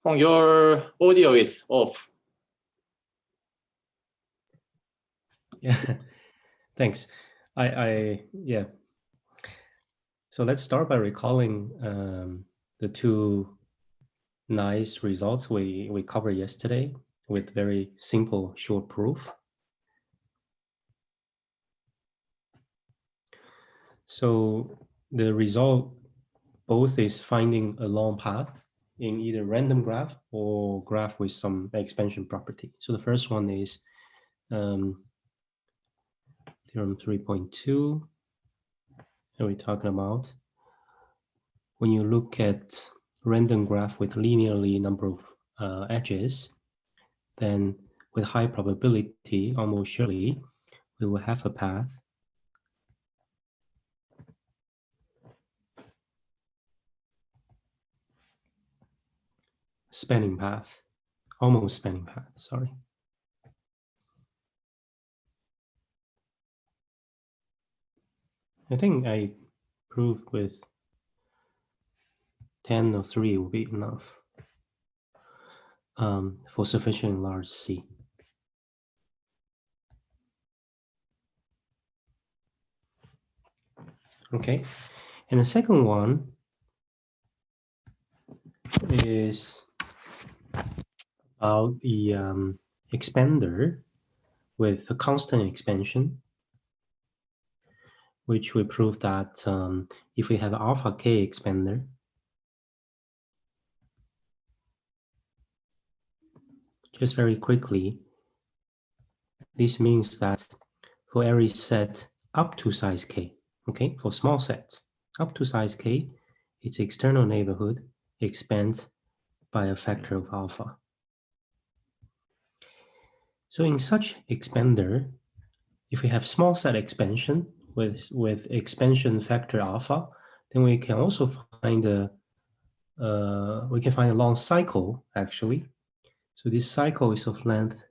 Your audio is off. Yeah, thanks. Yeah. So let's start by recalling the two nice results we covered yesterday with very simple short proof. So the result both is finding a long path in either random graph or graph with some expansion property. So the first one is theorem 3.2, and we're talking about when you look at random graph with linearly number of edges, then with high probability, almost surely, we will have a path spanning path, almost spanning path, sorry. I think I proved with 10 or 3 will be enough for sufficient large C. Okay, and the second one is about the expander with a constant expansion, which we proved that if we have alpha k expander, just very quickly, this means that for every set up to size k, okay, for small sets up to size k, its external neighborhood expands by a factor of alpha. So in such expander, if we have small set expansion with expansion factor alpha, then we can also find a long cycle actually. So this cycle is of length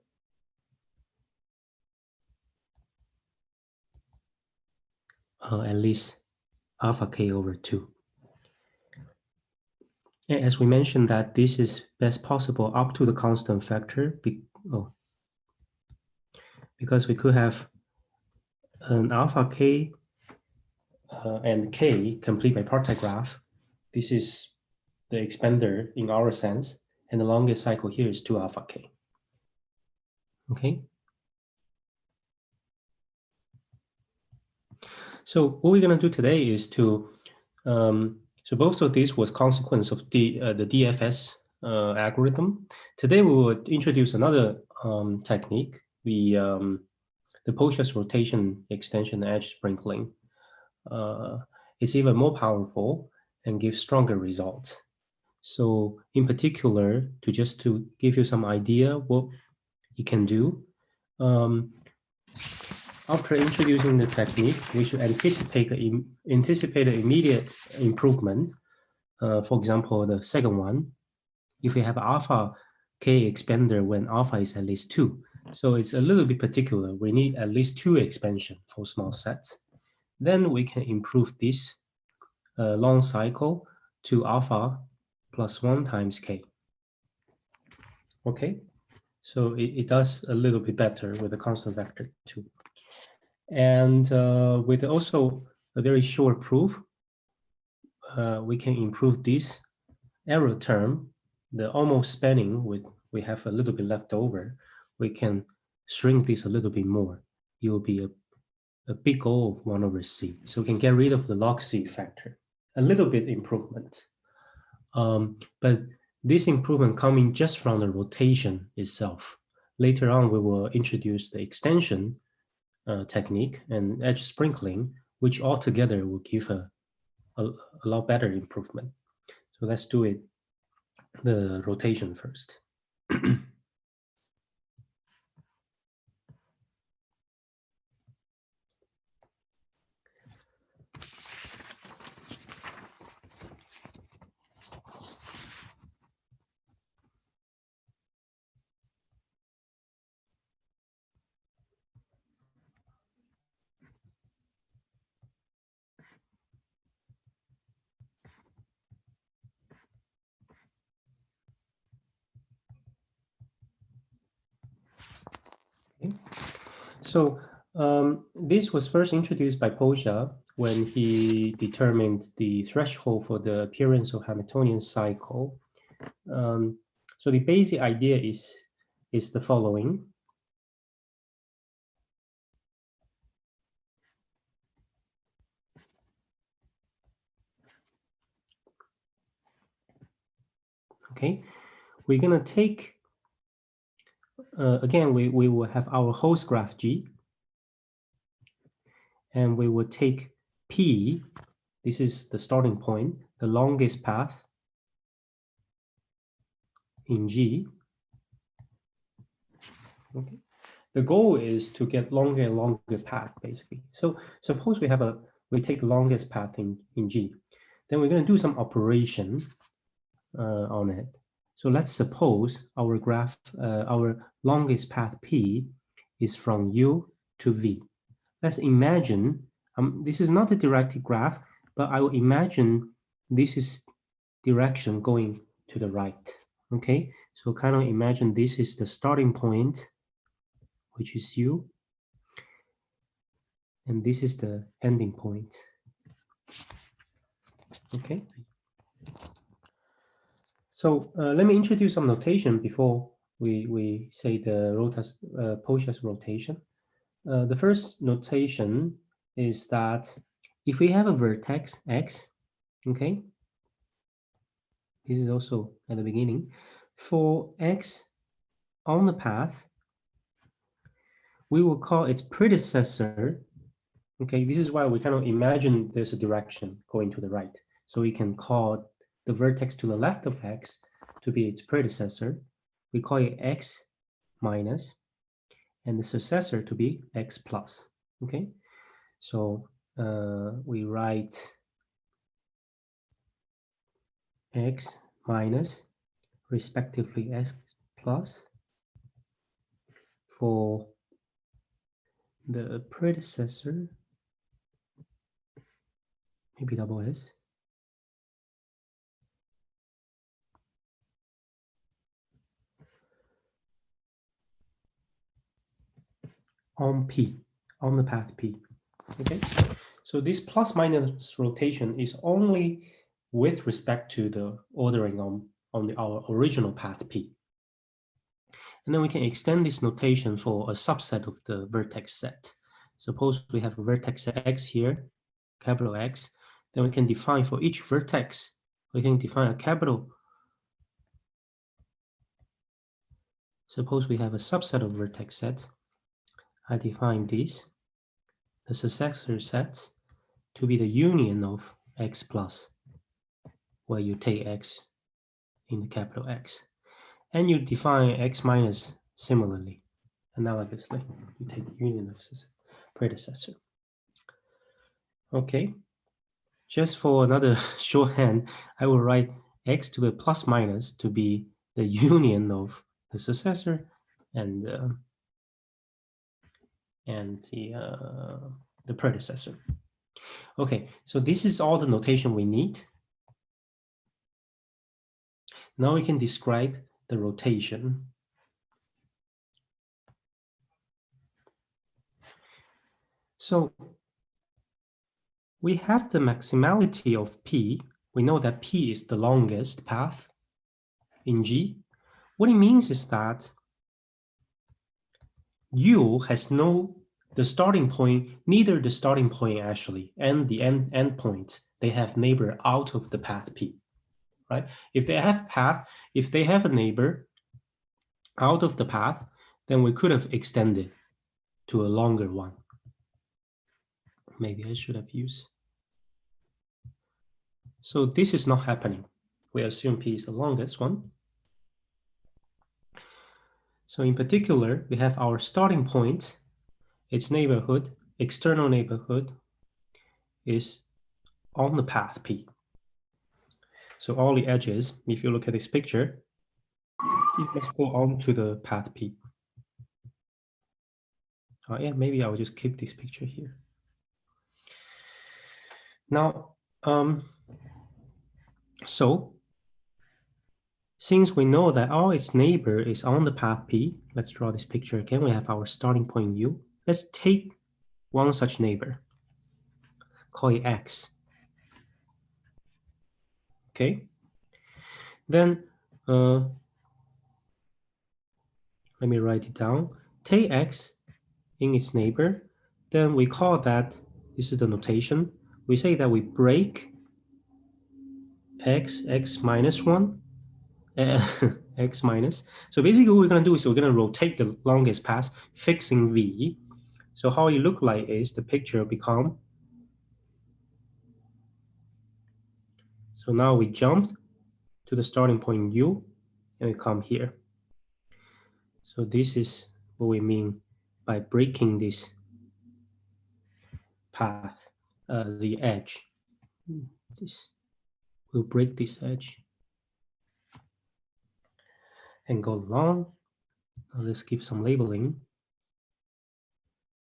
at least alpha k over 2. And as we mentioned that this is best possible up to the constant factor because we could have an alpha k and k complete bipartite graph. This is the expander in our sense, and the longest cycle here is 2 alpha k. Okay. So what we're going to do today is to so both of these was consequence of the DFS algorithm. Today we will introduce another technique, the Poiseuille's rotation extension edge sprinkling. It's even more powerful and gives stronger results. So in particular, to give you some idea what you can do, after introducing the technique, we should anticipate an immediate improvement. For example, the second one, if we have alpha k expander when alpha is at least 2. So it's a little bit particular. We need at least 2 expansion for small sets. Then we can improve this long cycle to alpha plus 1 times k. Okay, so it does a little bit better with a constant vector too. And with also a very short proof, we can improve this error term, the almost spanning we have a little bit left over. We can shrink this a little bit more. It will be a big O of 1 over C. So we can get rid of the log C factor. A little bit improvement. But this improvement coming just from the rotation itself. Later on, we will introduce the extension technique and edge sprinkling, which altogether will give a lot better improvement. So let's do it, the rotation first. So this was first introduced by Poja when he determined the threshold for the appearance of Hamiltonian cycle. So the basic idea is the following. Okay, we're going to take, again, we will have our host graph G, and we will take P, this is the starting point, the longest path in G. Okay. The goal is to get longer and longer path, basically. So suppose we take the longest path in G. Then we're going to do some operation on it. So let's suppose our graph, our longest path P is from U to V. Let's imagine, this is not a directed graph, but I will imagine this is direction going to the right. Okay, so kind of imagine this is the starting point, which is U, and this is the ending point. Okay. So let me introduce some notation before we say the Poja's rotation. The first notation is that if we have a vertex x, okay, this is also at the beginning, for x on the path, we will call its predecessor. Okay, this is why we kind of imagine there's a direction going to the right. So we can call the vertex to the left of x to be its predecessor. We call it x minus, and the successor to be x plus. Okay, so we write x minus, respectively x plus, for the predecessor, maybe double S, on P, on the path P. Okay, so this plus minus rotation is only with respect to the ordering on our original path P. And then we can extend this notation for a subset of the vertex set. Suppose we have a vertex x here, capital X, then we can define for each vertex, we can define a capital. Suppose we have a subset of vertex sets. I define these, the successor sets, to be the union of x plus, where you take x in the capital X. And you define x minus similarly, analogously. You take the union of predecessor. Okay, just for another shorthand, I will write x to the plus minus to be the union of the successor and the predecessor. Okay, so this is all the notation we need. Now we can describe the rotation. So we have the maximality of P. We know that P is the longest path in G. What it means is that U has the starting point, neither the starting point actually and the end points, they have neighbor out of the path P, right? If they have a neighbor out of the path, then we could have extended to a longer one. Maybe I should have used. So this is not happening. We assume P is the longest one. So in particular, we have our starting point, its neighborhood, external neighborhood is on the path P. So all the edges, if you look at this picture, it must go on to the path P. Yeah, maybe I'll just keep this picture here. Now, so since we know that all its neighbor is on the path P, let's draw this picture again. We have our starting point U. let's take one such neighbor, call it X. Okay. Then let me write it down. Take X in its neighbor. Then we call that, this is the notation. We say that we break X minus 1, X minus. So basically what we're going to do is we're going to rotate the longest path, fixing V. So how it look like is the picture become, so now we jumped to the starting point U and we come here. So this is what we mean by breaking this path, the edge. This will break this edge and go along. Now let's give some labeling.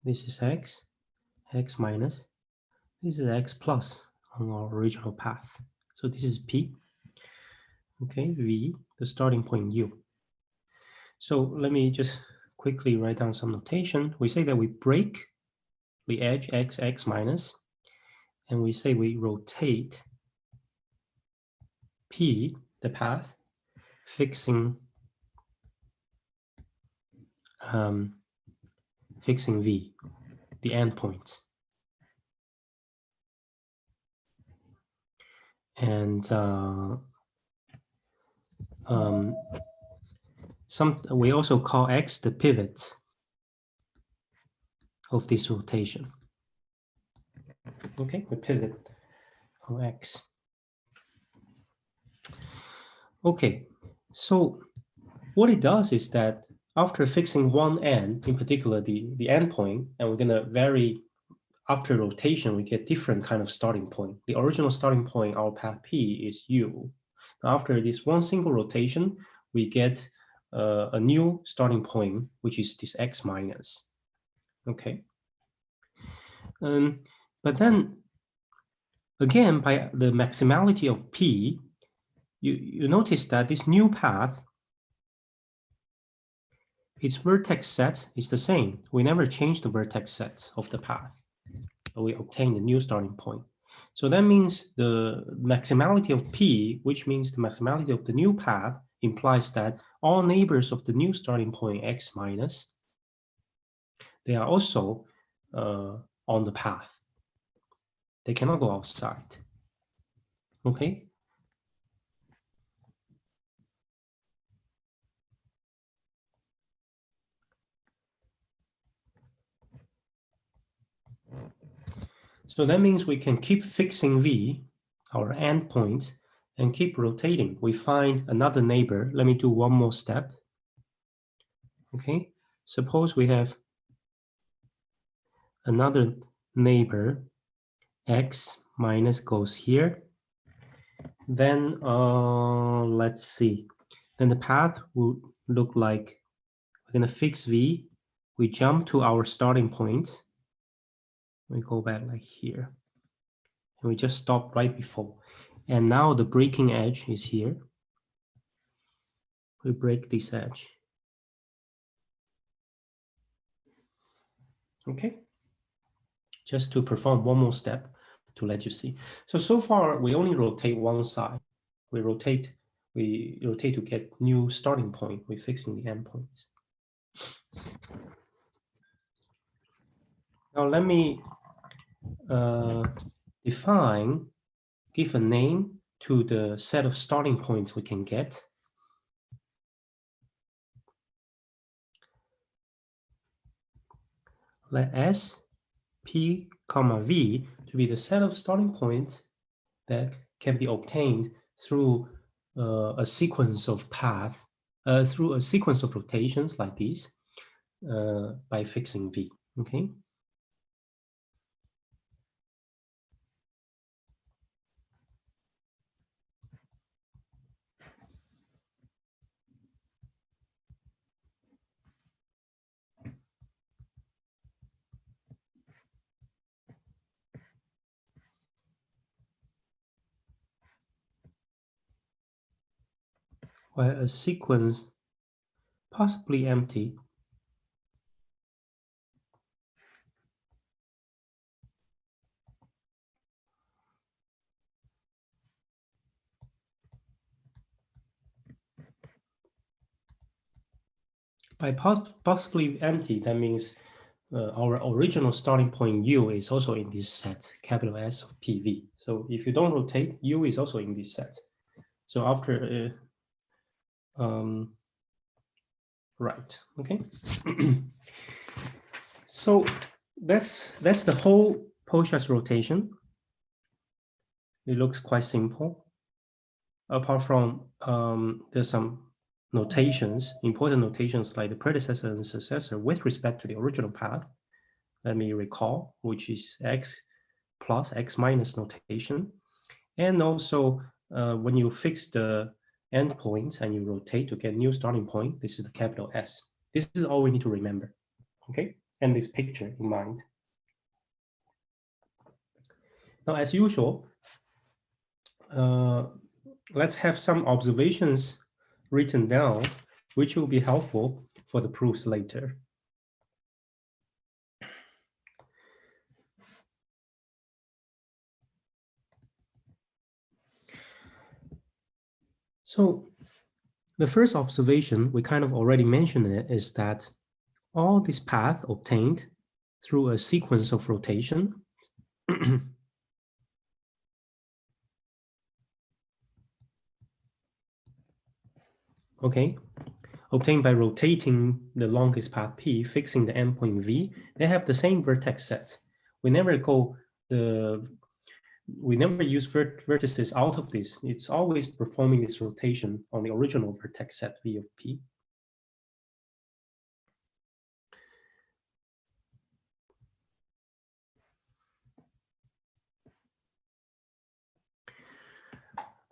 This is X, X minus. This is X plus on our original path. So this is P. Okay, V, the starting point U. So let me just quickly write down some notation. We say that we break the edge X minus, and we say we rotate P, the path, fixing V, the endpoints. And we also call X the pivot of this rotation. Okay, we pivot on X. Okay, so what it does is that after fixing one end, in particular the endpoint, and we're gonna vary after rotation, we get different kind of starting point. The original starting point, our path P, is U. Now, after this one single rotation, we get a new starting point, which is this X minus. Okay. But then again, by the maximality of P, you notice that this new path, its vertex set is the same. We never change the vertex sets of the path. We obtain a new starting point. So that means the maximality of P, which means the maximality of the new path, implies that all neighbors of the new starting point X minus, they are also on the path. They cannot go outside. Okay. So that means we can keep fixing V, our endpoint, and keep rotating. We find another neighbor. Let me do one more step. Okay. Suppose we have another neighbor, X minus goes here. Then let's see. Then the path would look like we're going to fix V. We jump to our starting point. We go back like here. And we just stop right before. And now the breaking edge is here. We break this edge. Okay. Just to perform one more step to let you see. So far we only rotate one side. We rotate to get new starting point. We're fixing the endpoints. Now let me give a name to the set of starting points we can get. Let S, P, comma V to be the set of starting points that can be obtained through a sequence of path, through a sequence of rotations like this, by fixing V. Okay. Where a sequence possibly empty by possibly empty, that means our original starting point U is also in this set, capital S of PV. So if you don't rotate, U is also in this set. So after, right, okay. So that's the whole Poitras rotation. It looks quite simple. Apart from there's some notations, important notations like the predecessor and successor with respect to the original path. Let me recall, which is x plus x minus notation. And also when you fix the endpoints and you rotate to get new starting point, this is the capital S. This is all we need to remember, okay? And this picture in mind. Now, as usual, let's have some observations written down, which will be helpful for the proofs later. So the first observation, we kind of already mentioned it, is that all this path obtained through a sequence of rotation okay, obtained by rotating the longest path P, fixing the endpoint V, they have the same vertex set. We never use vertices out of this. It's always performing this rotation on the original vertex set V of P.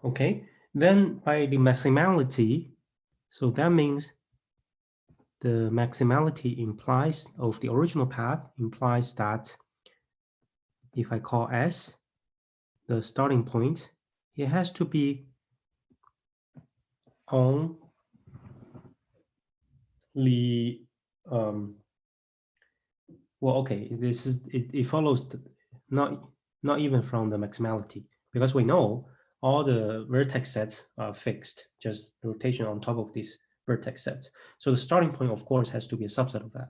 Okay, then by the maximality, so that means the maximality implies of the original path implies that if I call S the starting point, it has to be on the well, okay, this is it follows not even from the maximality, because we know all the vertex sets are fixed, just rotation on top of these vertex sets. So the starting point, of course, has to be a subset of that.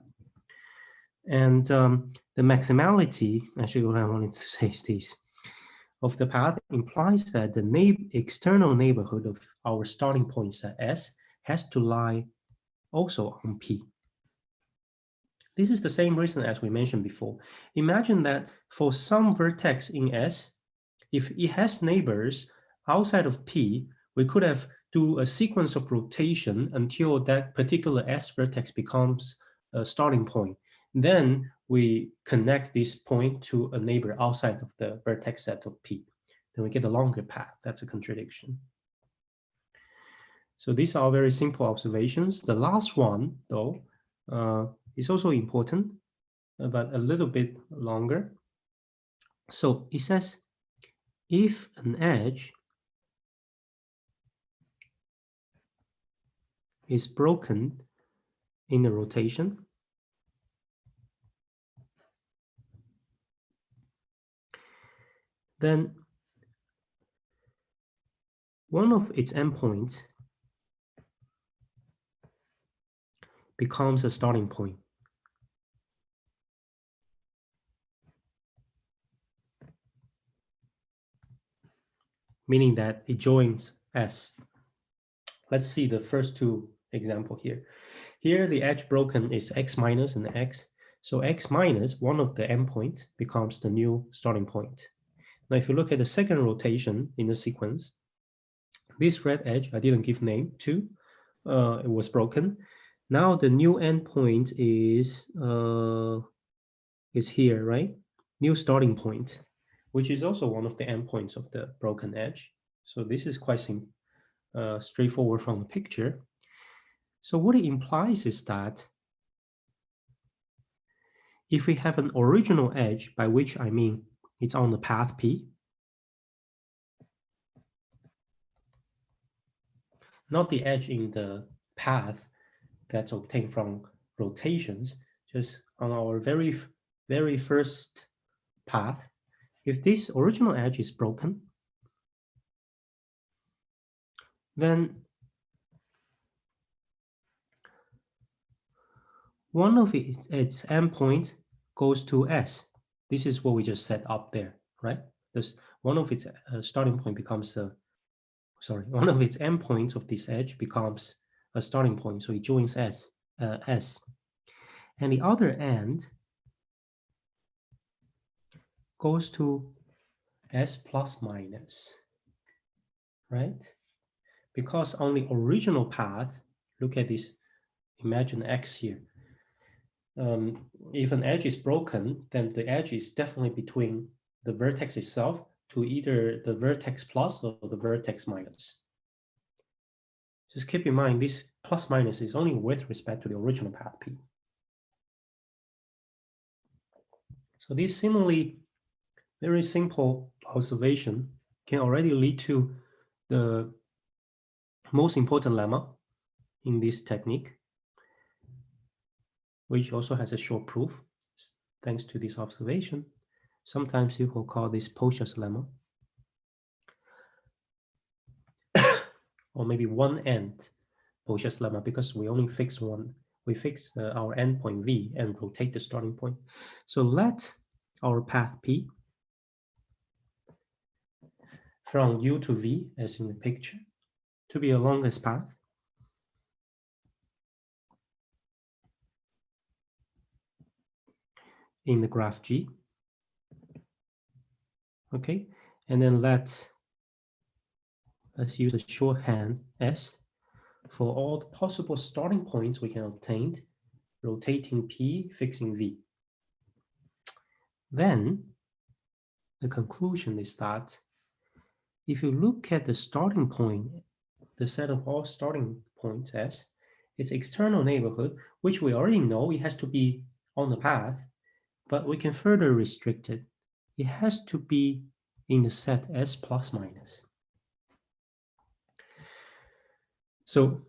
And the maximality, actually what I wanted to say is this, of the path implies that the external neighborhood of our starting point set S has to lie also on P. This is the same reason as we mentioned before. Imagine that for some vertex in S, if it has neighbors outside of P, we could have do a sequence of rotation until that particular S vertex becomes a starting point. Then we connect this point to a neighbor outside of the vertex set of P. Then we get a longer path. That's a contradiction. So these are very simple observations. The last one, though, is also important, but a little bit longer. So it says, if an edge is broken in a rotation, then one of its endpoints becomes a starting point. Meaning that it joins S. Let's see the first two examples here. Here, the edge broken is X minus and X. So X minus, one of the endpoints, becomes the new starting point. Now, if you look at the second rotation in the sequence, this red edge, I didn't give name to, it was broken. Now the new endpoint is here, right? New starting point, which is also one of the endpoints of the broken edge. So this is quite straightforward from the picture. So what it implies is that if we have an original edge, by which I mean it's on the path P, not the edge in the path that's obtained from rotations, just on our very first path, if this original edge is broken, then one of its endpoints goes to S. This is what we just set up there, right? This one of its starting point becomes one of its endpoints of this edge becomes a starting point, so it joins S, and the other end goes to S plus minus, right? Because on the original path, look at this, imagine X here. If an edge is broken, then the edge is definitely between the vertex itself to either the vertex plus or the vertex minus. Just keep in mind, this plus minus is only with respect to the original path P. So this similarly very simple observation can already lead to the most important lemma in this technique, which also has a short proof thanks to this observation. Sometimes people call this Poch's lemma, or maybe one end Poch's lemma, because we only fix one. We fix our endpoint V and rotate the starting point. So let our path P from U to V, as in the picture, to be a longest path. In the graph G. Okay, and then let's use a shorthand S for all the possible starting points we can obtain, rotating P, fixing V. Then the conclusion is that if you look at the starting point, the set of all starting points S, its external neighborhood, which we already know it has to be on the path, but we can further restrict it. It has to be in the set S plus minus. So,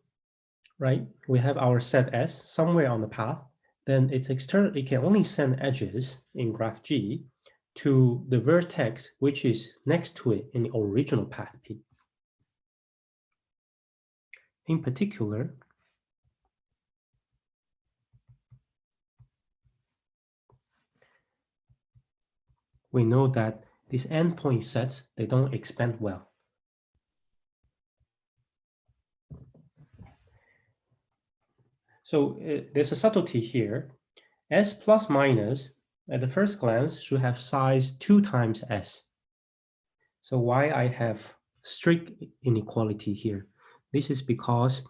right, we have our set S somewhere on the path, then its external, it can only send edges in graph G to the vertex which is next to it in the original path P. In particular, we know that these endpoint sets, they don't expand well. So there's a subtlety here. S plus minus, at the first glance, should have size 2 times S. So why I have strict inequality here? This is because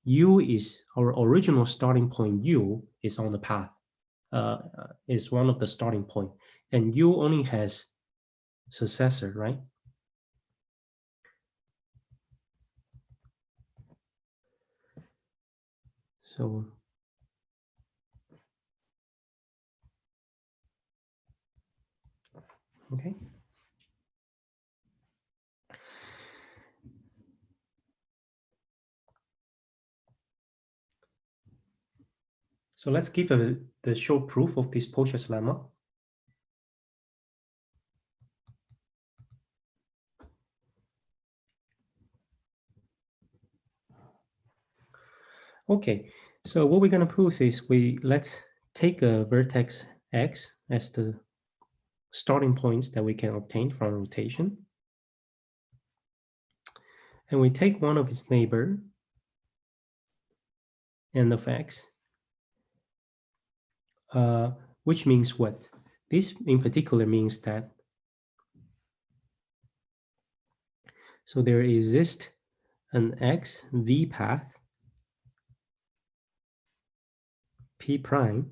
U is our original starting point. U is on the path, is one of the starting point, and U only has successor, right? So okay. So let's give the short proof of this Poch's lemma. Okay, so what we're going to prove is let's take a vertex X as the starting points that we can obtain from rotation. And we take one of its neighbor, n of X, which means what? This in particular means that, so there exists an X V path P prime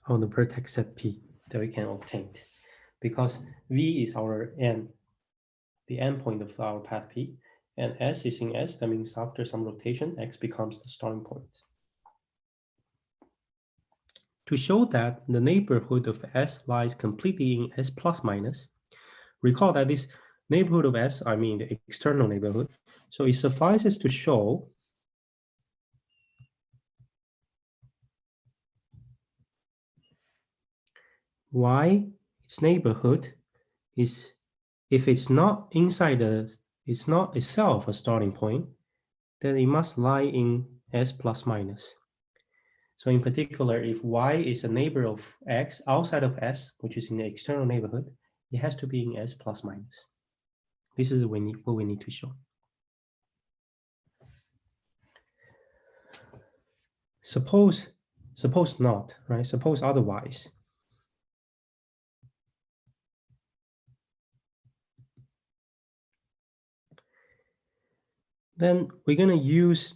on the vertex set P that we can obtain, because V is our end, the endpoint of our path P, and S is in S. That means after some rotation, X becomes the starting point. To show that the neighborhood of S lies completely in S plus minus, recall that this neighborhood of S, I mean the external neighborhood, so it suffices to show why its neighborhood is, if it's not inside it's not itself a starting point, then it must lie in S plus minus. So in particular, if y is a neighbor of x outside of S, which is in the external neighborhood, it has to be in S plus minus. This is what we need to show. Suppose not, right? Suppose otherwise. Then we're going to use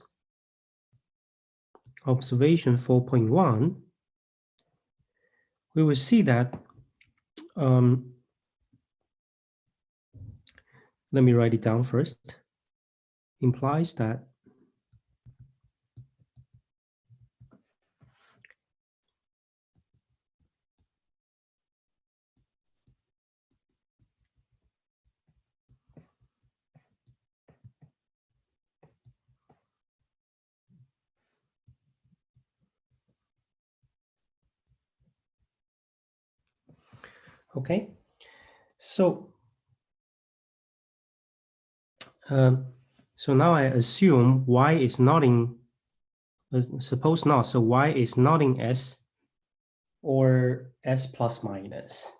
observation 4.1. We will see that, let me write it down first, implies that okay, so now I assume y is not in, suppose not, so y is not in S or S plus minus.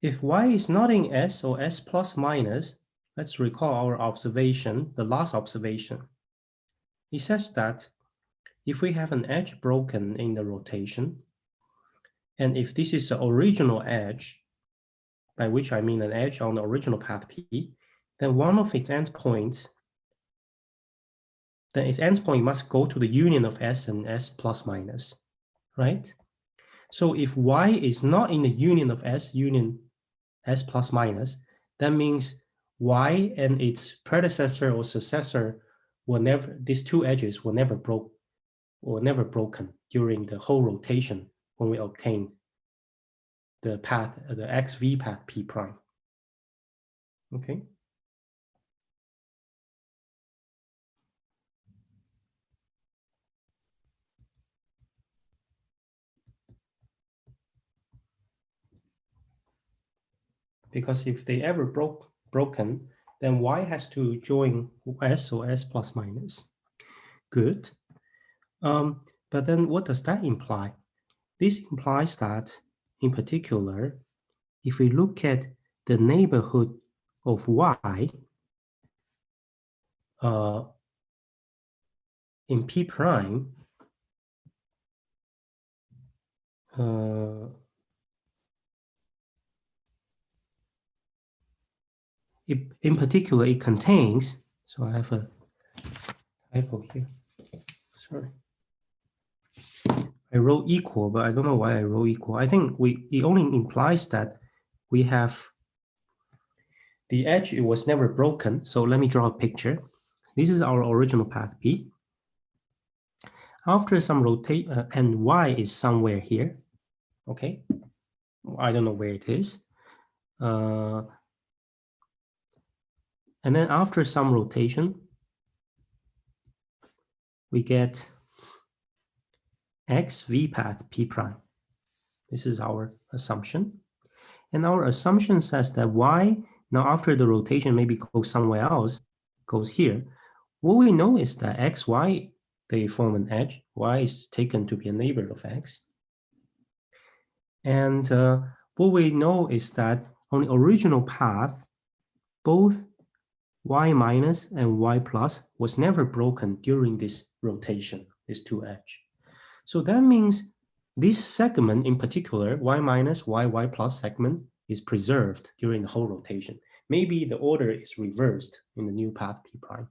If y is not in S or S plus minus, let's recall our observation, the last observation. It says that if we have an edge broken in the rotation, and if this is the original edge, by which I mean an edge on the original path P, then one of its endpoints, then its endpoint must go to the union of S and S plus minus, right? So if y is not in the union of S, union S plus minus, that means y and its predecessor or successor will never, these two edges will never broken during the whole rotation when we obtain the path, the xv path P prime. Okay. Because if they ever broken, then y has to join S or S plus minus. Good. But then what does that imply? This implies that, in particular, if we look at the neighborhood of y in P prime, in particular, it contains, so I have a typo here, sorry. I wrote equal, but I don't know why I wrote equal. I think it only implies that we have the edge, it was never broken. So let me draw a picture. This is our original path P. After some rotate, and y is somewhere here, okay? I don't know where it is. And then after some rotation, we get xv path P prime. This is our assumption. And our assumption says that y, now after the rotation maybe goes somewhere else, goes here. What we know is that xy, they form an edge. Y is taken to be a neighbor of x. And what we know is that on the original path, both y minus and y plus was never broken during this rotation, this two edge. So that means this segment in particular, y minus, y plus segment, is preserved during the whole rotation. Maybe the order is reversed in the new path P prime.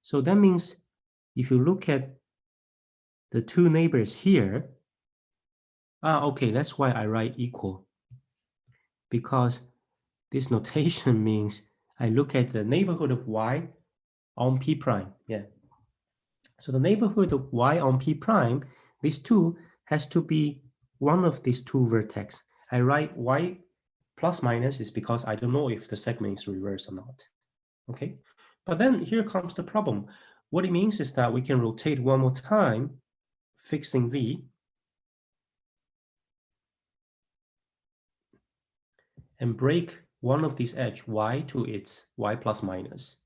So that means if you look at the two neighbors here, okay, that's why I write equal. Because this notation means I look at the neighborhood of y on P prime. Yeah. So the neighborhood of y on P prime, these two has to be one of these two vertex. I write y plus minus is because I don't know if the segment is reversed or not. Okay. But then here comes the problem. What it means is that we can rotate one more time, fixing V, and break one of these edge y to its y plus minus.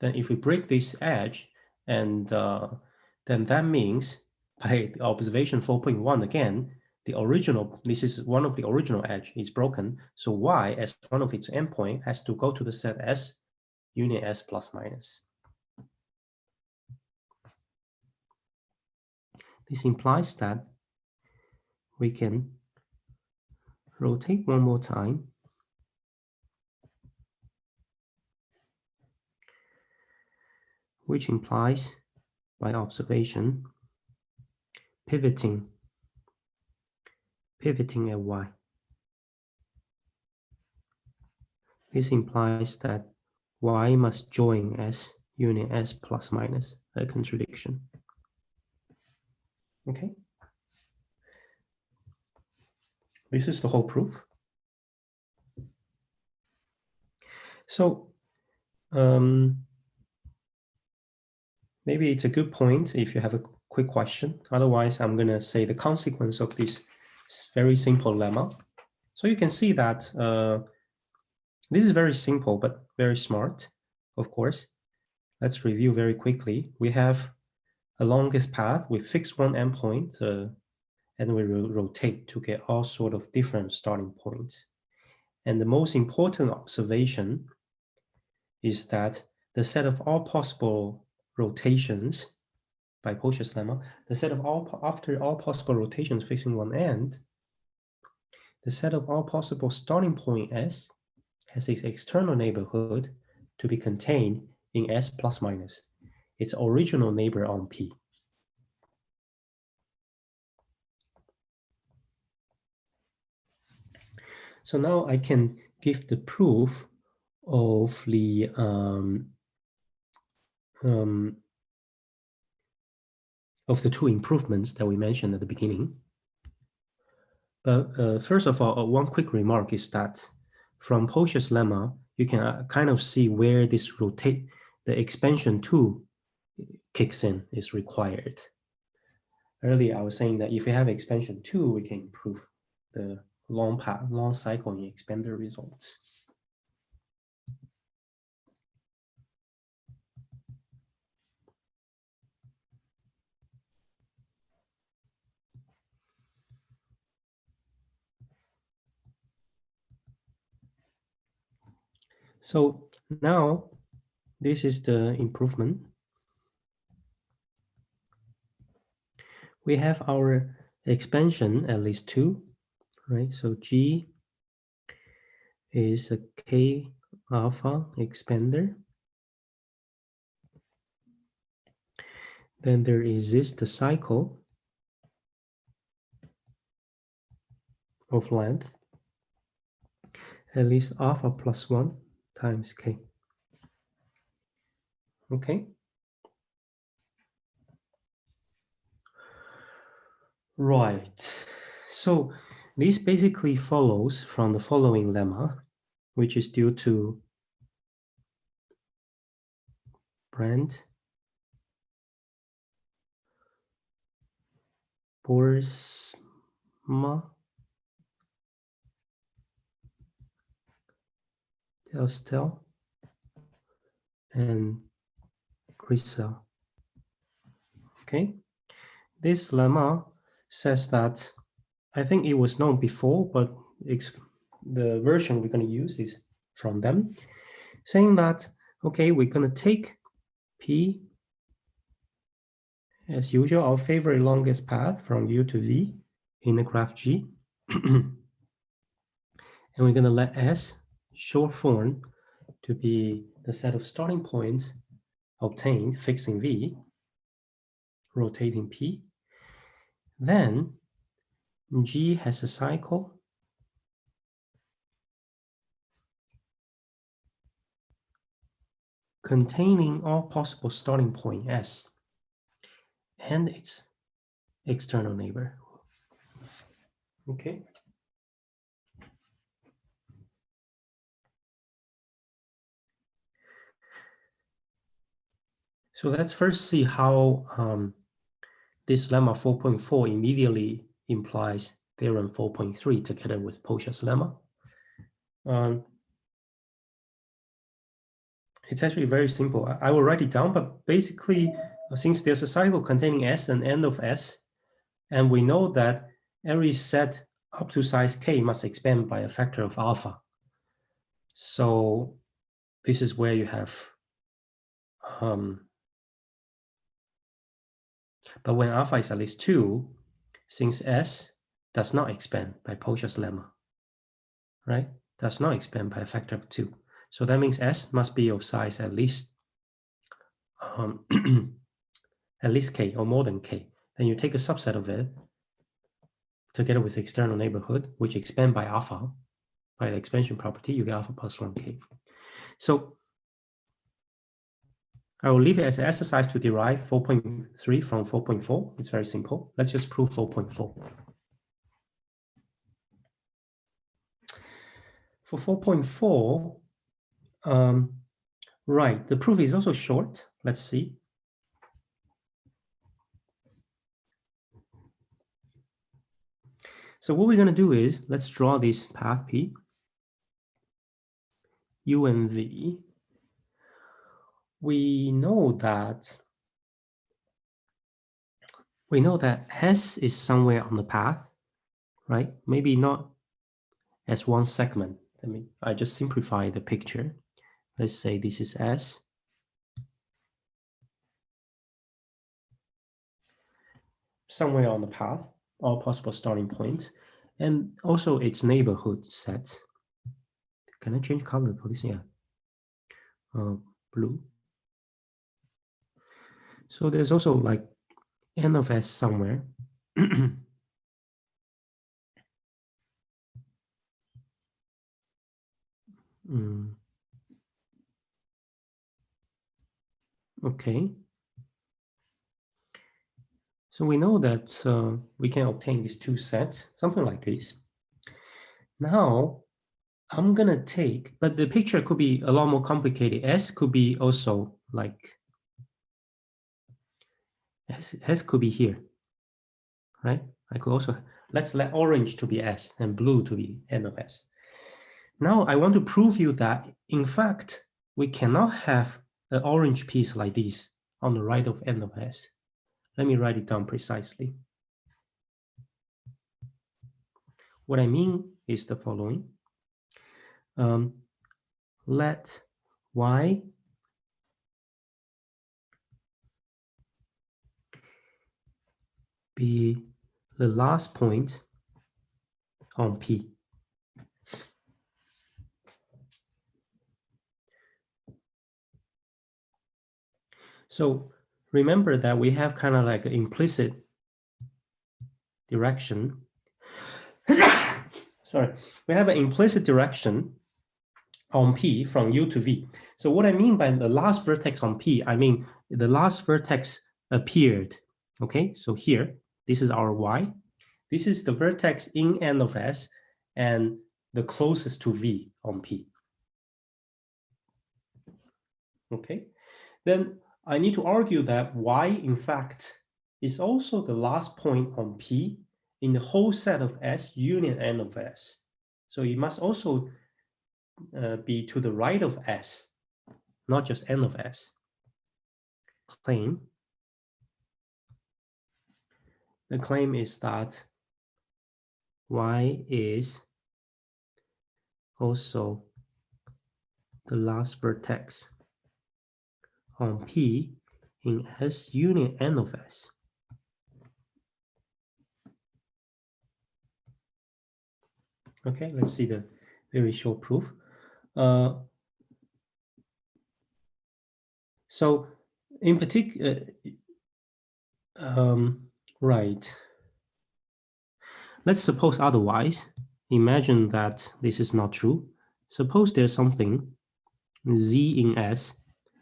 Then if we break this edge, And then that means by the observation 4.1 again, the original, this is one of the original edge is broken. So Y as one of its endpoint has to go to the set S union S plus minus. This implies that we can rotate one more time. Which implies by observation pivoting at Y. This implies that Y must join S union S plus minus, a contradiction. Okay. This is the whole proof. So maybe it's a good point if you have a quick question. Otherwise, I'm going to say the consequence of this very simple lemma. So you can see that this is very simple, but very smart, of course. Let's review very quickly. We have a longest path. We fix one endpoint, and we rotate to get all sort of different starting points. And the most important observation is that the set of all possible rotations by Poiseuille's lemma, the set of after all possible rotations fixing one end, the set of all possible starting point S has its external neighborhood to be contained in S plus minus, its original neighbor on P. So now I can give the proof of the two improvements that we mentioned at the beginning. But first of all, one quick remark is that from Poiseuille's lemma, you can kind of see where this the expansion 2 kicks in is required. Earlier, I was saying that if we have expansion 2, we can improve the long cycle in expander results. So now this is the improvement. We have our expansion at least 2, right? So G is a K alpha expander. Then there exists the cycle of length at least alpha plus 1 times K. Okay. Right. So this basically follows from the following lemma, which is due to Brandt, Boersma, Delstell, and Grissa. Okay. This lemma says that, I think it was known before, but the version we're going to use is from them, saying that, okay, we're going to take P as usual, our favorite longest path from U to V in the graph G. And we're going to let S short form to be the set of starting points obtained fixing V, rotating P. Then G has a cycle containing all possible starting point S and its external neighbor. Okay. So let's first see how this lemma 4.4 immediately implies theorem 4.3 together with Poiseuille's lemma. it's actually very simple. I will write it down, but basically, since there's a cycle containing S and n of S, and we know that every set up to size k must expand by a factor of alpha. So this is where you have, but when alpha is at least 2, since S does not expand by Poiseuille's lemma, right? Does not expand by a factor of 2. So that means S must be of size at least at least k or more than k. Then you take a subset of it together with the external neighborhood, which expand by alpha, by the expansion property, you get alpha plus 1k. So I will leave it as an exercise to derive 4.3 from 4.4. It's very simple. Let's just prove 4.4. For 4.4, right, the proof is also short. Let's see. So what we're going to do is, let's draw this path P, U and V. We know that S is somewhere on the path, right? Maybe not as one segment. I just simplify the picture. Let's say this is S. Somewhere on the path, all possible starting points, and also its neighborhood sets. Can I change color for this? Yeah. Blue. So there's also like n of S somewhere. Okay. So we know that we can obtain these two sets, something like this. Now, I'm going to take, but the picture could be a lot more complicated. S could be also like, S could be here, right? I could also, let's let orange to be S and blue to be n of S. Now I want to prove you that, in fact, we cannot have an orange piece like this on the right of n of S. Let me write it down precisely. What I mean is the following. Let Y be the last point on P. So remember that we have kind of like an implicit direction. Sorry, we have an implicit direction on P from U to V. So what I mean by the last vertex on P, I mean the last vertex appeared. Okay, so here, this is our Y. This is the vertex in N of S and the closest to V on P. Okay, then I need to argue that Y, in fact, is also the last point on P in the whole set of S union N of S. So it must also be to the right of S, not just N of S. Claim. The claim is that Y is also the last vertex on P in S union N of S. Okay, let's see the very short proof. So in particular, right. Let's suppose otherwise. Imagine that this is not true. Suppose there's something Z in S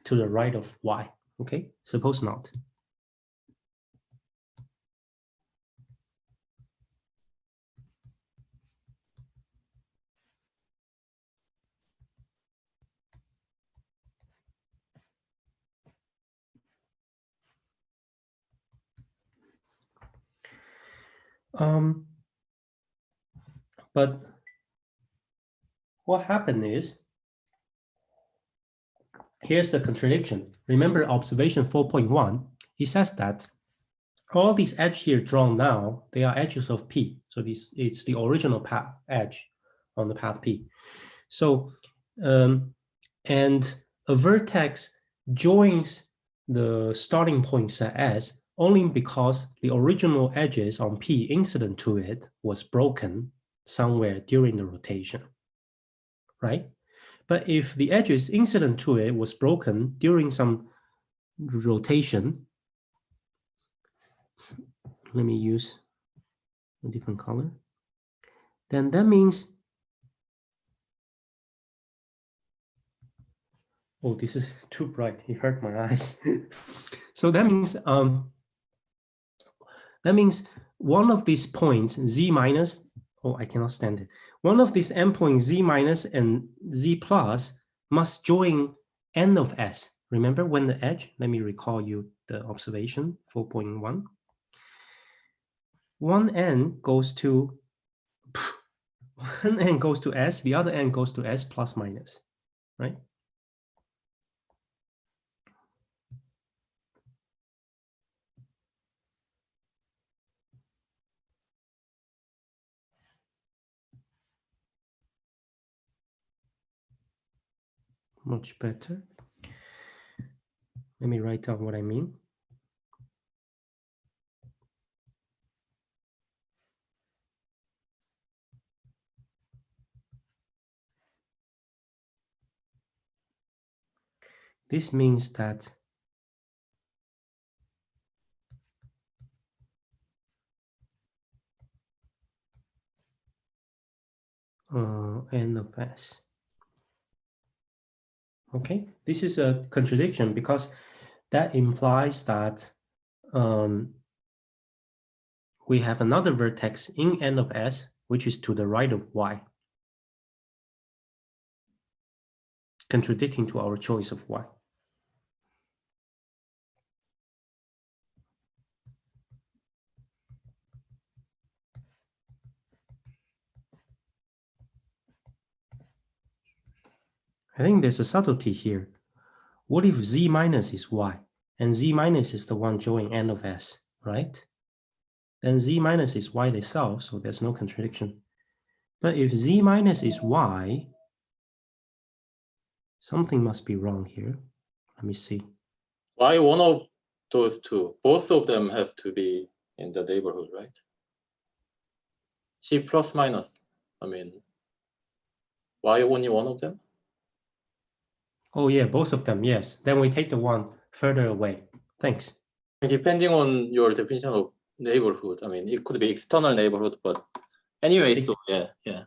to the right of Y. Okay, suppose not. But what happened is here's the contradiction. Remember observation 4.1, it says that all these edges here drawn now, they are edges of P. So this it's the original path edge on the path P. So, and a vertex joins the starting point set S only because the original edges on P incident to it was broken somewhere during the rotation, right? But if the edges incident to it was broken during some rotation, let me use a different color, then that means, oh, this is too bright, it hurt my eyes. So that means one of these points, Z minus, oh, I cannot stand it. One of these endpoints, Z minus and Z plus, must join N of S. Remember when the edge, let me recall you the observation, 4.1. One end goes to S, the other end goes to S plus minus, right? Much better. Let me write down what I mean. This means that N of S. Okay, this is a contradiction because that implies that we have another vertex in N of S, which is to the right of Y, contradicting to our choice of Y. I think there's a subtlety here. What if Z minus is Y, and Z minus is the one joining N of S, right? Then Z minus is Y itself, so there's no contradiction. But if Z minus is Y, something must be wrong here. Let me see. Why one of those two? Both of them have to be in the neighborhood, right? C plus minus. I mean, why only one of them? Oh yeah, both of them, yes. Then we take the one further away. Thanks. Depending on your definition of neighborhood, I mean, it could be external neighborhood, but anyway, so yeah.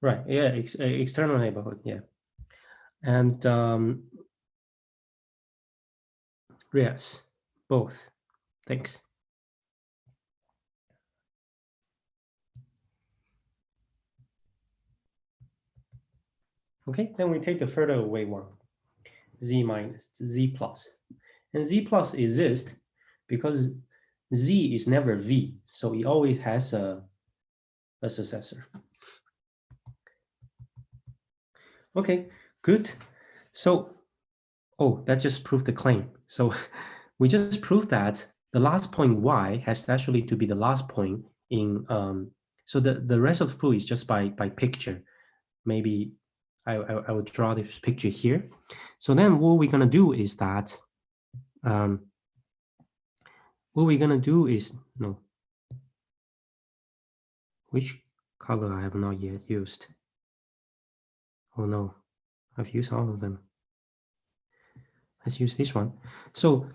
Right, yeah, external neighborhood, yeah. And yes, both. Thanks. Okay, then we take the further away one, Z minus, Z plus. And Z plus exists because Z is never V, so it always has a successor. Okay, good. So, oh, that just proved the claim. So we just proved that the last point Y has actually to be the last point in, so the rest of the proof is just by picture. Maybe I will draw this picture here. So then what we're gonna do is that, no, which color I have not yet used? Oh no, I've used all of them. Let's use this one. So,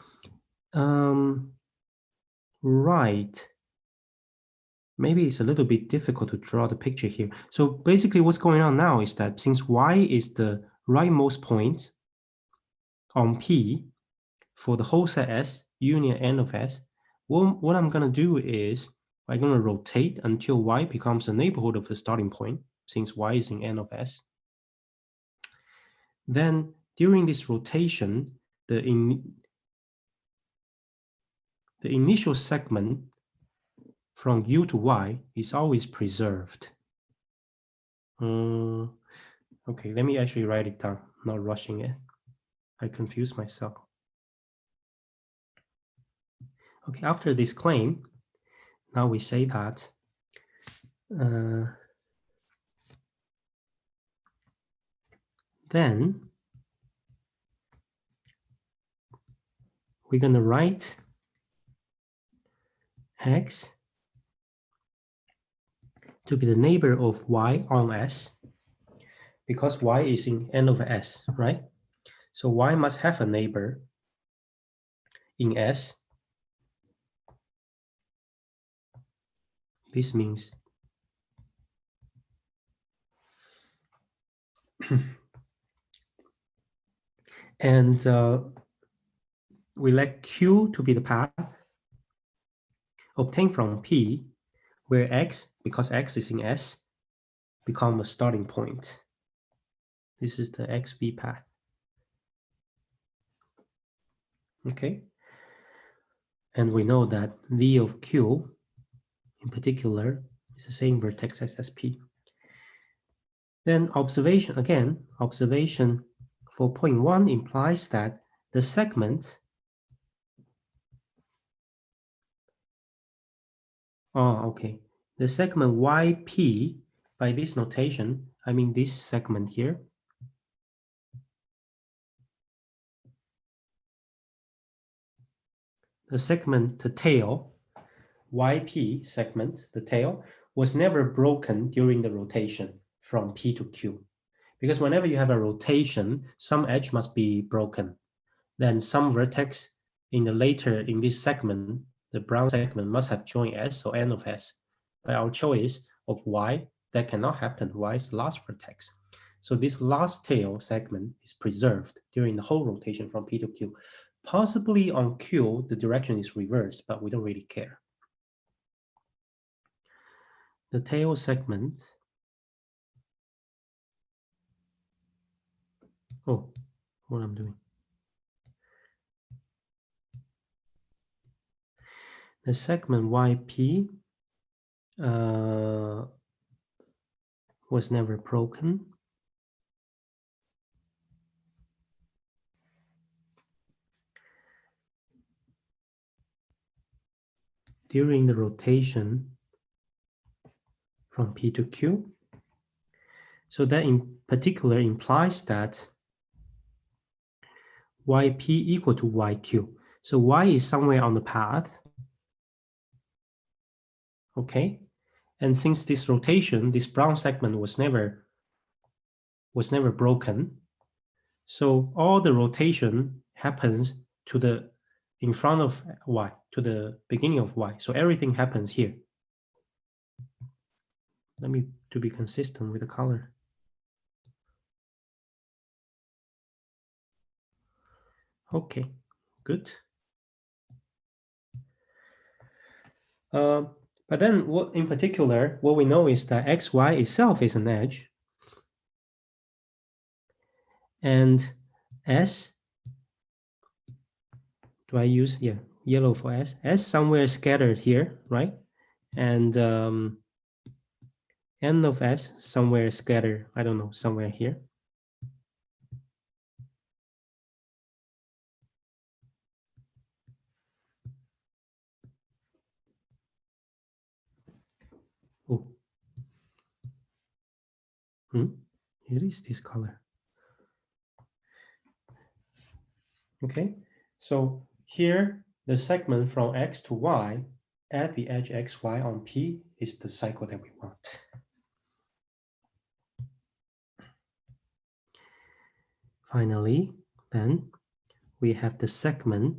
right. Maybe it's a little bit difficult to draw the picture here. So basically what's going on now is that since Y is the rightmost point on P for the whole set S, union N of S, what I'm gonna do is I'm gonna rotate until Y becomes the neighborhood of the starting point, since Y is in N of S. Then during this rotation, the initial segment from U to Y is always preserved. Okay, let me actually write it down, not rushing it. I confuse myself. Okay, after this claim, now we say that then we're going to write x to be the neighbor of y on S, because y is in N over S, right? So y must have a neighbor in S. This means and we let Q to be the path obtained from P, where X, because X is in S, become a starting point. This is the XV path. Okay. And we know that V of Q in particular is the same vertex as P. Then observation, again, observation for point 1 implies that the segment, the segment YP, by this notation, I mean this segment here, the tail, YP segment, the tail, was never broken during the rotation from P to Q. Because whenever you have a rotation, some edge must be broken. Then some vertex in this segment, the brown segment must have joined S or N of S. By our choice of Y, that cannot happen. Y is the last vertex. So this last tail segment is preserved during the whole rotation from P to Q. Possibly on Q, the direction is reversed, but we don't really care. The tail segment, what I'm doing. The segment YP was never broken. During the rotation from P to Q. So that in particular implies that YP equal to YQ. So Y is somewhere on the path. Okay. And since this rotation, this brown segment was never broken. So all the rotation happens in front of Y, to the beginning of Y. So everything happens here. To be consistent with the color. Okay, good. But then what we know is that XY itself is an edge. And S, do I use, yellow for S? S somewhere scattered here, right? And N of S somewhere scattered, I don't know, somewhere here. Oh. It is this color. Okay, so here the segment from X to Y at the edge XY on P is the cycle that we want. Finally, then we have the segment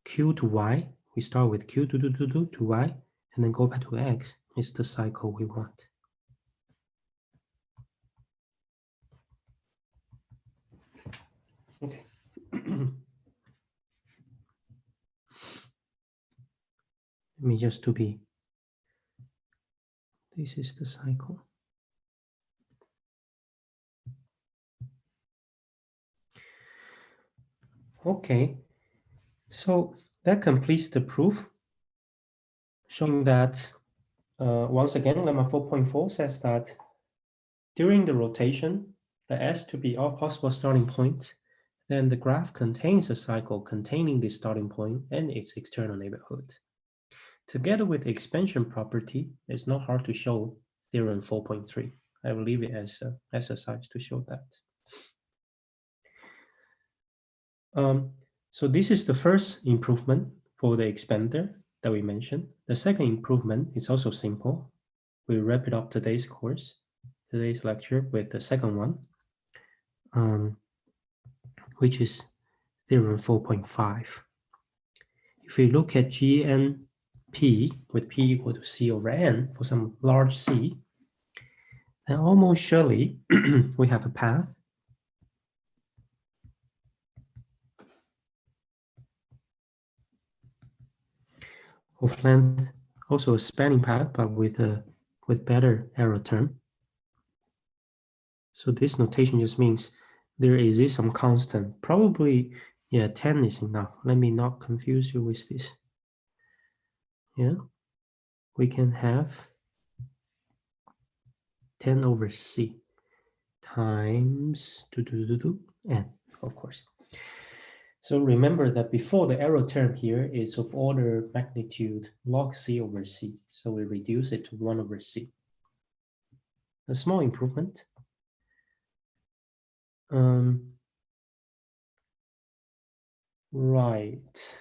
Q to Y. We start with Q to Y and then go back to X is the cycle we want. Okay. Let me just this is the cycle. Okay, so that completes the proof, showing that once again, lemma 4.4 says that during the rotation, the S to be all possible starting points, then the graph contains a cycle containing the starting point and its external neighborhood. Together with the expansion property, it's not hard to show theorem 4.3. I will leave it as an exercise to show that. So this is the first improvement for the expander that we mentioned. The second improvement is also simple. We wrap it up today's lecture with the second one, which is theorem 4.5. If we look at GNP with P equal to C over N for some large C, then almost surely we have a path of length, also a spanning path, but with better error term. So this notation just means there exists some constant. Probably, yeah, 10 is enough. Let me not confuse you with this. Yeah, we can have 10 over C times N, of course. So remember that before the error term here is of order magnitude log C over C. So we reduce it to 1 over C. A small improvement. Right.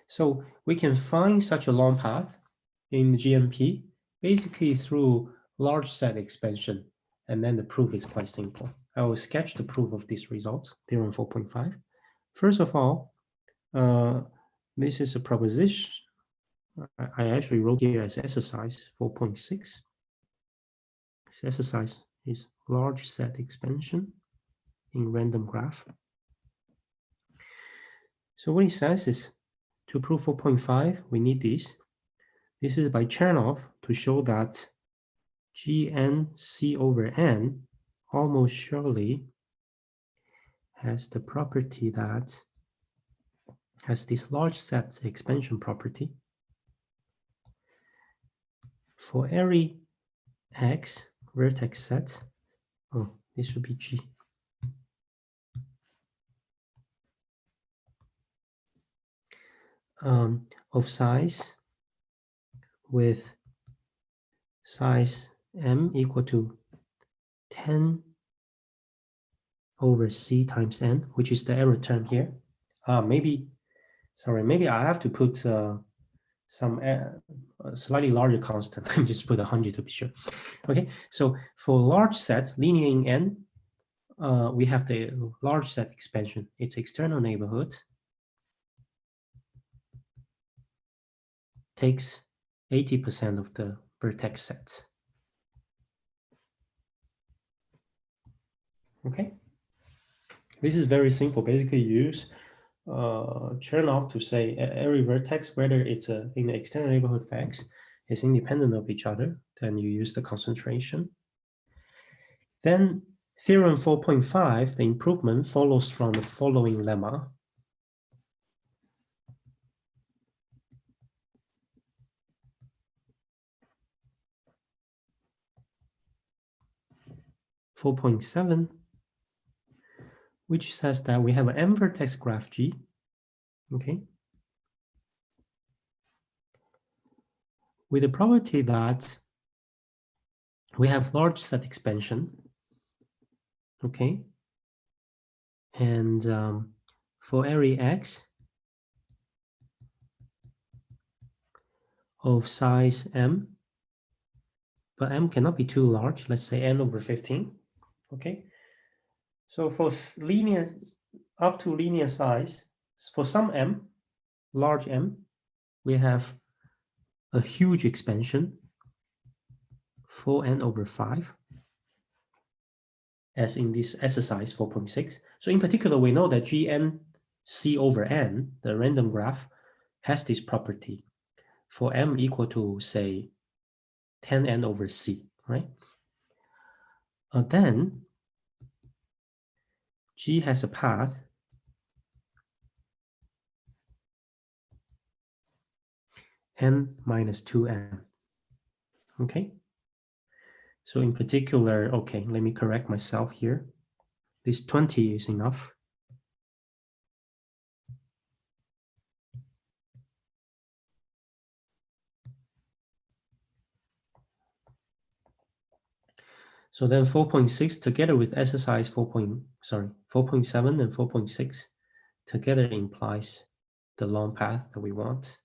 So we can find such a long path in GMP basically through large set expansion. And then the proof is quite simple. I will sketch the proof of these results, theorem 4.5. First of all, this is a proposition. I actually wrote here as exercise 4.6. This exercise is large set expansion in random graph. So what it says is, to prove 4.5, we need this. This is by Chernoff to show that GNC over N almost surely has the property that has this large set expansion property. For every X vertex set, oh, this should be G. Of size with size M equal to 10 over C times N, which is the error term here. Maybe I have to put some slightly larger constant. Let me just put 100 to be sure. Okay, so for large sets, linear in N, we have the large set expansion. Its external neighborhood takes 80% of the vertex sets. Okay, this is very simple. Basically, you use Chernoff to say every vertex, whether it's in the external neighborhood of X, is independent of each other. Then you use the concentration. Then theorem 4.5, the improvement follows from the following lemma. (4.7), which says that we have an M vertex graph G, okay, with the property that we have large set expansion, okay, and for every X of size M, but M cannot be too large, let's say N over 15, okay. So for linear, up to linear size, for some M, large M, we have a huge expansion, 4n over 5, as in this exercise 4.6. So in particular, we know that GNC over N, the random graph, has this property for M equal to, say, 10n over C, right? Then G has a path n minus 2n, okay? So in particular, okay, let me correct myself here. This 20 is enough. So then 4.6 together with exercise 4.7 and 4.6 together implies the long path that we want.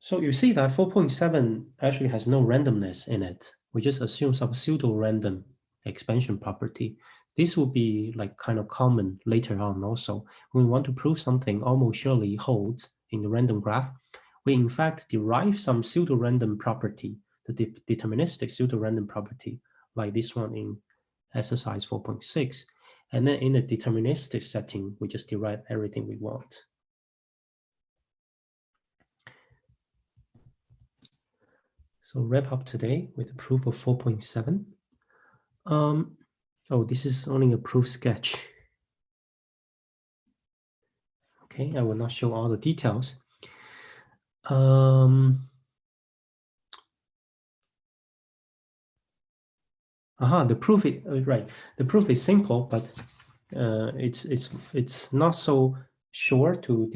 So you see that 4.7 actually has no randomness in it. We just assume some pseudo-random expansion property. This will be like kind of common later on also. When we want to prove something almost surely holds in the random graph, we in fact derive some pseudo-random property, the deterministic pseudo-random property, like this one in exercise 4.6. And then in a deterministic setting, we just derive everything we want. So wrap up today with a proof of 4.7. Oh, this is only a proof sketch. Okay, I will not show all the details. The proof is right. The proof is simple, but it's not so sure to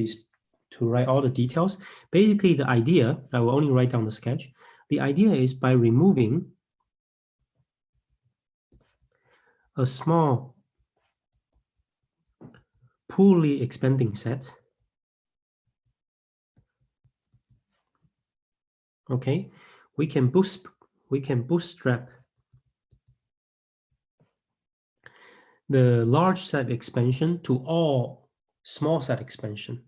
write all the details. Basically, the idea, I will only write down the sketch. The idea is by removing a small poorly expanding set, okay, we can bootstrap the large set expansion to all small set expansion.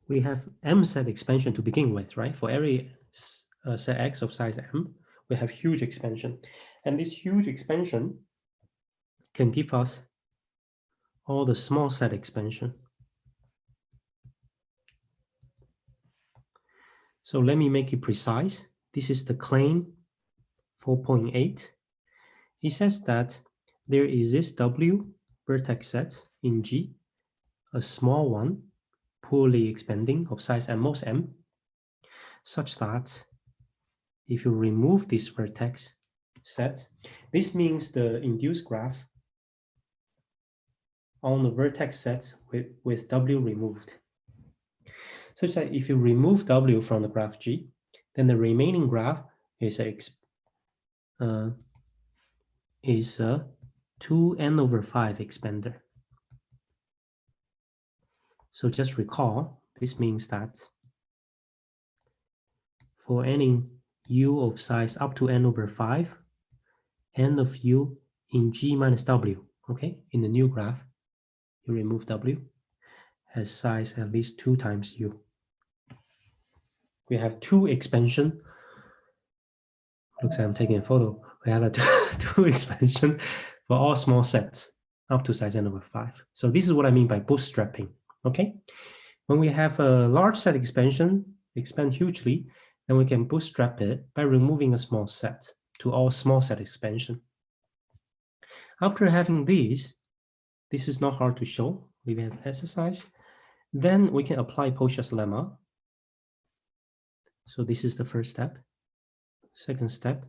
We have m set expansion to begin with, right? For every set x of size m, we have huge expansion. And this huge expansion can give us all the small set expansion. So let me make it precise. This is the claim 4.8. It says that there exists W vertex sets in G, a small one, poorly expanding of size m-most m, such that if you remove this vertex set, this means the induced graph on the vertex set with W removed. Such that if you remove W from the graph G, then the remaining graph is a 2n/5 expander. So just recall, this means that for any u of size up to n/5, n of u in G minus W, okay, in the new graph, you remove W, has size at least 2 times u. We have 2 expansion. Looks like I'm taking a photo. We have a 2 expansion for all small sets up to size n/5. So this is what I mean by bootstrapping, okay? When we have a large set expansion, expand hugely, then we can bootstrap it by removing a small set to all small set expansion. After having these, this is not hard to show. We have exercise. Then we can apply Poiseuille's lemma. So this is the first step. Second step,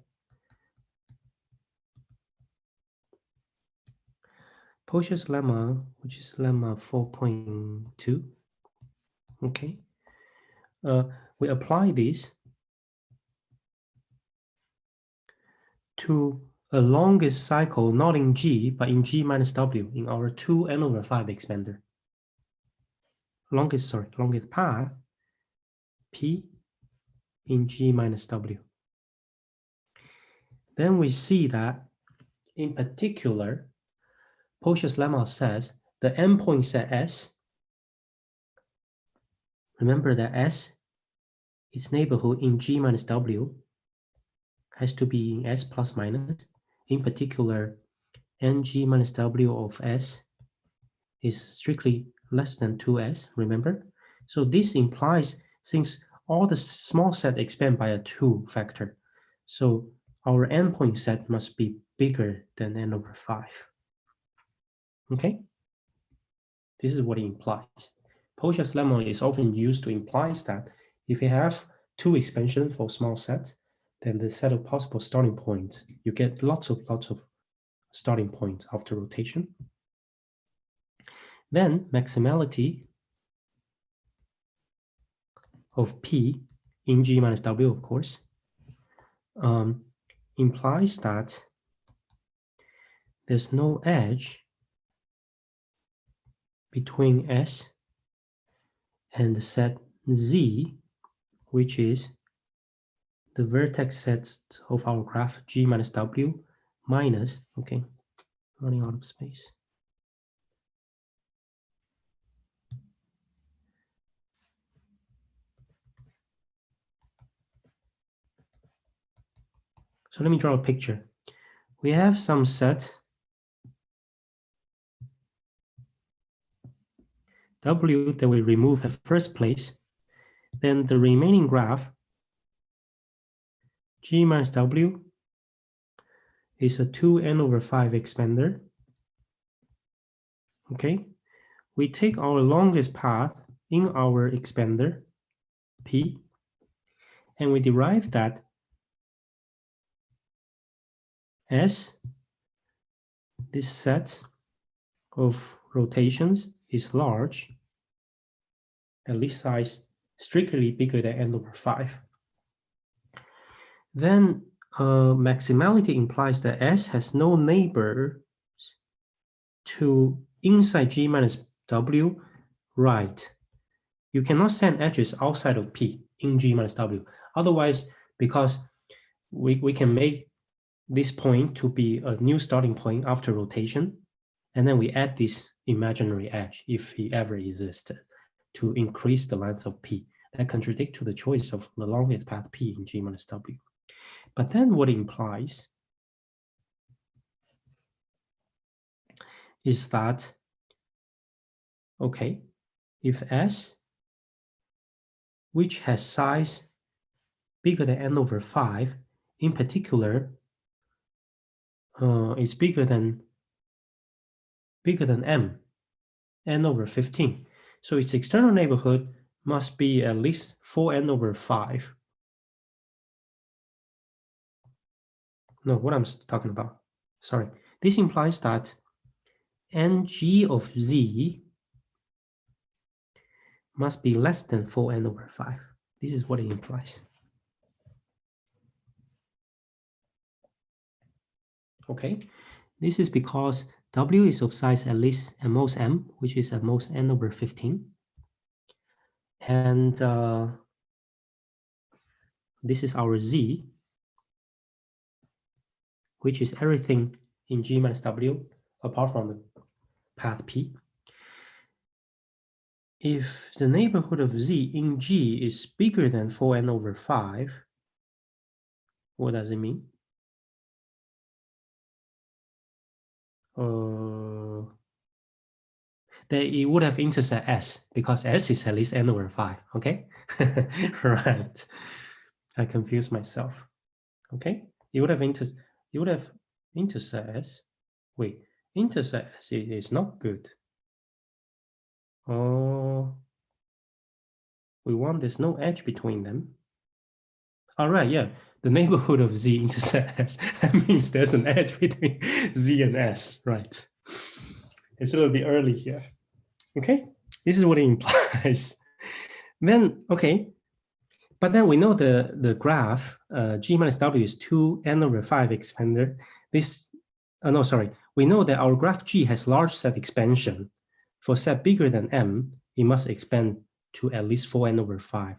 Poiseuille's lemma, which is lemma 4.2. Okay. We apply this to a longest cycle, not in G, but in G minus W in our 2n/5 expander. Longest path, P in G minus W. Then we see that, in particular, Poiseuille's lemma says the endpoint set S, remember that S, its neighborhood in G minus W, has to be in S plus minus. In particular, NG minus W of S is strictly less than 2S, remember? So this implies, since all the small set expand by a 2 factor, so our endpoint set must be bigger than n/5. Okay? This is what it implies. Poiseuille's lemma is often used to imply that if you have 2 expansion for small sets, then the set of possible starting points, you get lots of starting points after rotation. Then maximality of P in G minus W, of course, implies that there's no edge between S and the set Z, which is the vertex set of our graph G minus W minus, okay, running out of space. So let me draw a picture. We have some set W that we remove at first place. Then the remaining graph, G minus W, is a 2n/5 expander. Okay, we take our longest path in our expander, P, and we derive that S, this set of rotations, is large, at least size strictly bigger than n/5. Then maximality implies that S has no neighbors to inside G minus W, right? You cannot send edges outside of P in G minus W. Otherwise, because we can make this point to be a new starting point after rotation, and then we add this imaginary edge, if he ever existed, to increase the length of P. That contradicts to the choice of the longest path P in G minus W. But then what it implies is that, okay, if S, which has size bigger than n/5, in particular, is bigger than m, n/15. So its external neighborhood must be at least 4n/5. No, what I'm talking about, sorry. This implies that ng of Z must be less than 4n/5. This is what it implies. Okay, this is because W is of size at least at most m, which is at most n/15. And this is our Z, which is everything in G minus W apart from the path P. If the neighborhood of Z in G is bigger than 4n/5, what does it mean? That it would have intersect S, because S is at least n/5, okay? Right. I confused myself. Okay? It would have intersect S. Wait, intersect S is not good. Oh, we want there's no edge between them. All right, yeah. The neighborhood of Z intersect S. That means there's an edge between Z and S, right? It's a little bit early here. Okay, this is what it implies. Then, okay, but then we know the graph G minus W is 2n/5 expander. We know that our graph G has large set expansion. For set bigger than m, it must expand to at least 4n/5.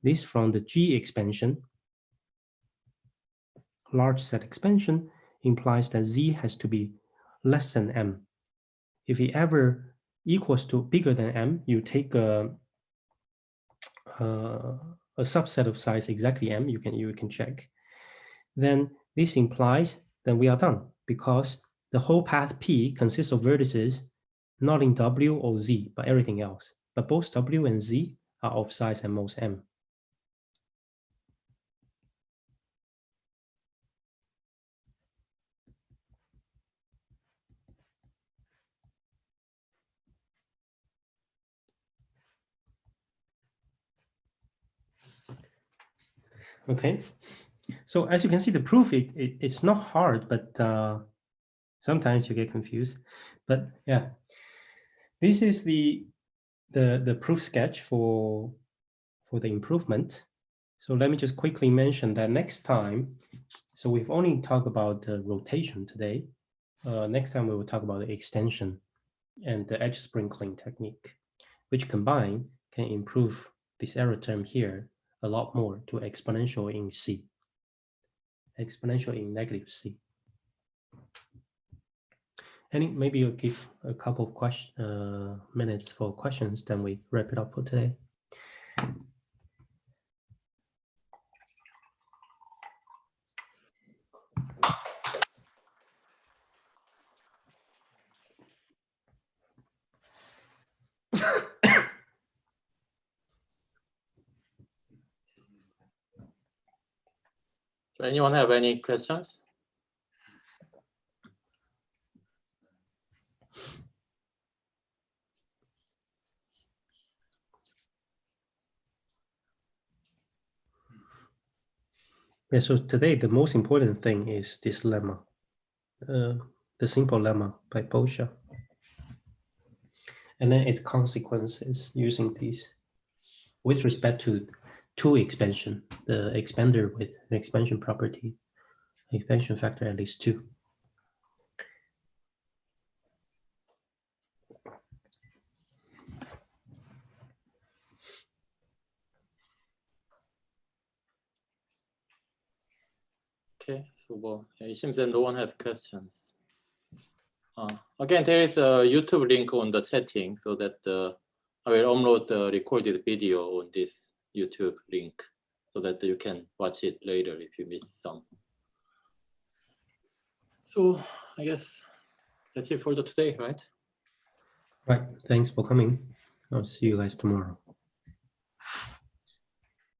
This from the G expansion, large set expansion, implies that Z has to be less than m. If it ever equals to bigger than m, you take a subset of size exactly m, you can check. Then this implies that we are done, because the whole path P consists of vertices not in W or Z, but everything else. But both W and Z are of size at most m. Okay, so as you can see, the proof it's not hard, but sometimes you get confused. But yeah, this is the proof sketch for for the improvement. So let me just quickly mention that next time, so we've only talked about the rotation today. Next time we will talk about the extension and the edge sprinkling technique, which combined can improve this error term here a lot more to exponential in C, exponential in negative C. And maybe you'll give a couple of minutes for questions, then we wrap it up for today. So anyone have any questions? Yeah, so today the most important thing is this lemma, the simple lemma by Boscia. And then its consequences using these with respect to two expansion, the expander with the expansion property, expansion factor at least 2. Okay, so well, it seems that no one has questions. Again, there is a YouTube link on the chatting, so that I will upload the recorded video on this YouTube link, so that you can watch it later if you miss some. So I guess that's it for today, right? Right, thanks for coming. I'll see you guys tomorrow.